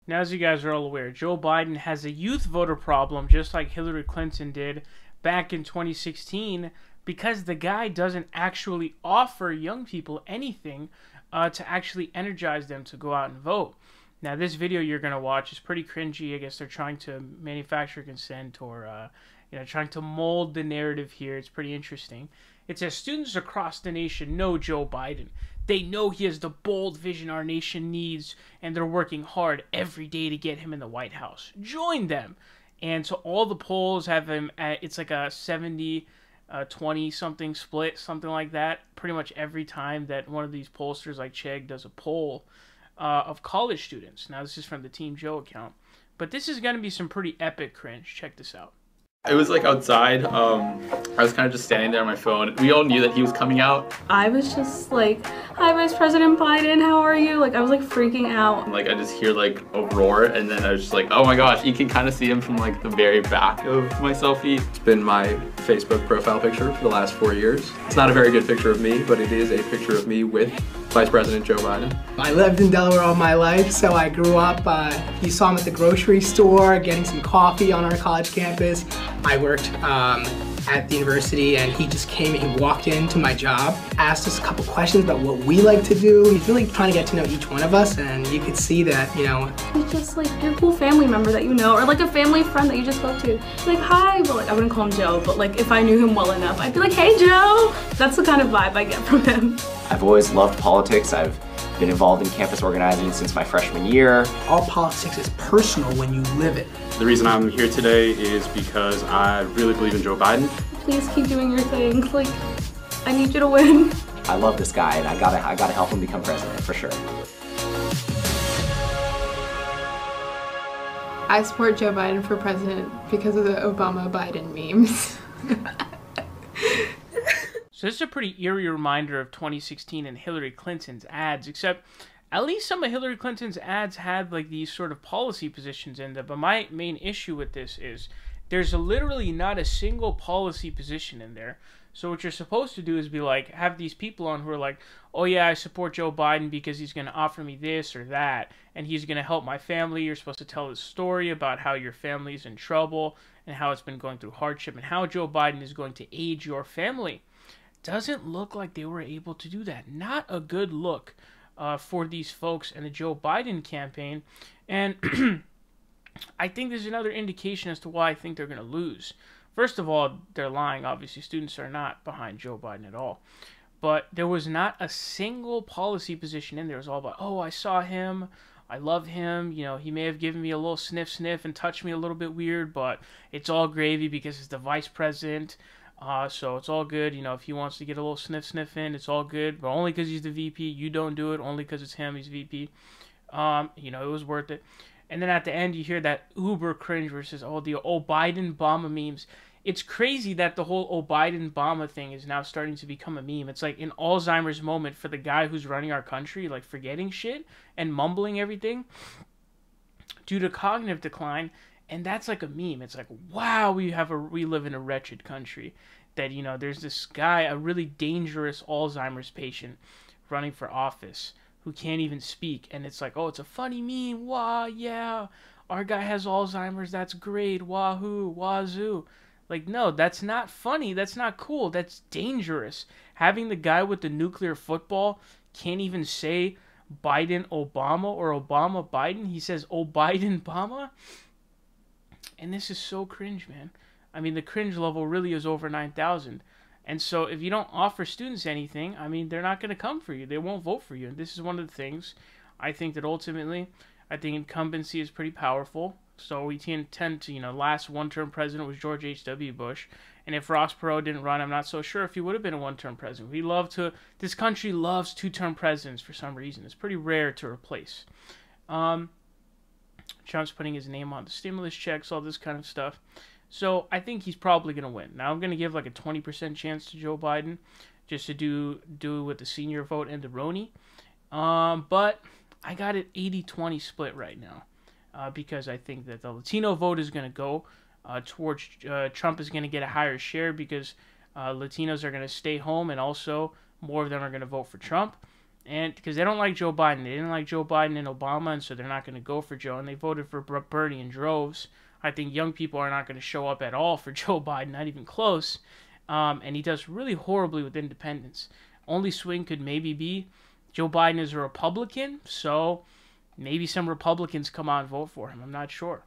Now, as you guys are all aware, Joe Biden has a youth voter problem, just like Hillary Clinton did back in 2016, because the guy doesn't actually offer young people anything to actually energize them to go out and vote. Now, this video you're going to watch is pretty cringy. I guess they're trying to manufacture consent or, trying to mold the narrative here. It's pretty interesting. It says students across the nation know Joe Biden. They know he has the bold vision our nation needs, and they're working hard every day to get him in the White House. Join them. And so all the polls have him at, it's like a 70, 20 something split, something like that. Pretty much every time that one of these pollsters like Chegg does a poll of college students. Now, this is from the Team Joe account. But this is going to be some pretty epic cringe. Check this out. It was like outside. I was kind of just standing there on my phone. We all knew that he was coming out. I was just like, "Hi, Vice President Biden, how are you?" Like, I was like freaking out. And, like, I just hear like a roar, and then I was just like, oh my gosh, you can kind of see him from like the very back of my selfie. It's been my Facebook profile picture for the last 4 years. It's not a very good picture of me, but it is a picture of me with Vice President Joe Biden. I lived in Delaware all my life, so I grew up, you saw him at the grocery store, getting some coffee on our college campus. I worked at the university, and he just came and he walked into my job, asked us a couple questions about what we like to do. He's really trying to get to know each one of us, and you could see that, you know. He's just like your cool family member that you know, or like a family friend that you just spoke to. Like, hi, but like, I wouldn't call him Joe, but like if I knew him well enough, I'd be like, hey Joe! That's the kind of vibe I get from him. I've always loved politics. I've been involved in campus organizing since my freshman year. All politics is personal when you live it. The reason I'm here today is because I really believe in Joe Biden. Please keep doing your thing. Like, I need you to win. I love this guy, and I gotta help him become president for sure. I support Joe Biden for president because of the Obama-Biden memes. So this is a pretty eerie reminder of 2016 and Hillary Clinton's ads, except at least some of Hillary Clinton's ads had like these sort of policy positions in them. But my main issue with this is there's literally not a single policy position in there. So what you're supposed to do is be like, have these people on who are like, oh yeah, I support Joe Biden because he's going to offer me this or that, and he's going to help my family. You're supposed to tell his story about how your family's in trouble and how it's been going through hardship and how Joe Biden is going to aid your family. Doesn't look like they were able to do that. Not a good look for these folks and the Joe Biden campaign. And I think there's another indication as to why I think they're going to lose. First of all, they're lying. Obviously, students are not behind Joe Biden at all. But there was not a single policy position in there. It was all about, oh, I saw him. I love him. You know, he may have given me a little sniff and touched me a little bit weird, but it's all gravy because it's the vice president. So it's all good. You know, if he wants to get a little sniff in, it's all good. But only because he's the VP. You don't do it. Only because it's him. He's VP. It was worth it. And then at the end, you hear that uber cringe versus, oh, the Biden-Obama memes. It's crazy that the whole Biden-Obama thing is now starting to become a meme. It's like an Alzheimer's moment for the guy who's running our country, like forgetting shit and mumbling everything due to cognitive decline. And that's like a meme. It's like, wow, we live in a wretched country. That, you know, there's this guy, a really dangerous Alzheimer's patient running for office who can't even speak. And it's like, oh, it's a funny meme. Wow, yeah, our guy has Alzheimer's. That's great. Wahoo, wazoo. Like, no, that's not funny. That's not cool. That's dangerous. Having the guy with the nuclear football can't even say Biden Obama or Obama Biden. He says, oh, Biden Obama. And this is so cringe, man. I mean, the cringe level really is over 9,000. And so if you don't offer students anything, I mean, they're not going to come for you. They won't vote for you. And this is one of the things I think that ultimately, I think incumbency is pretty powerful. So we tend to, last one-term president was George H.W. Bush. And if Ross Perot didn't run, I'm not so sure if he would have been a one-term president. This country loves two-term presidents for some reason. It's pretty rare to replace. Trump's putting his name on the stimulus checks, all this kind of stuff. So I think he's probably going to win. Now I'm going to give like a 20% chance to Joe Biden just to do with the senior vote and the Roni. But I got it 80-20 split right now because I think that the Latino vote is going to go towards Trump is going to get a higher share because Latinos are going to stay home and also more of them are going to vote for Trump. And because they don't like Joe Biden. They didn't like Joe Biden and Obama, and so they're not going to go for Joe. And they voted for Bernie in droves. I think young people are not going to show up at all for Joe Biden, not even close. And he does really horribly with independents. Only swing could maybe be Joe Biden is a Republican, so maybe some Republicans come out and vote for him. I'm not sure.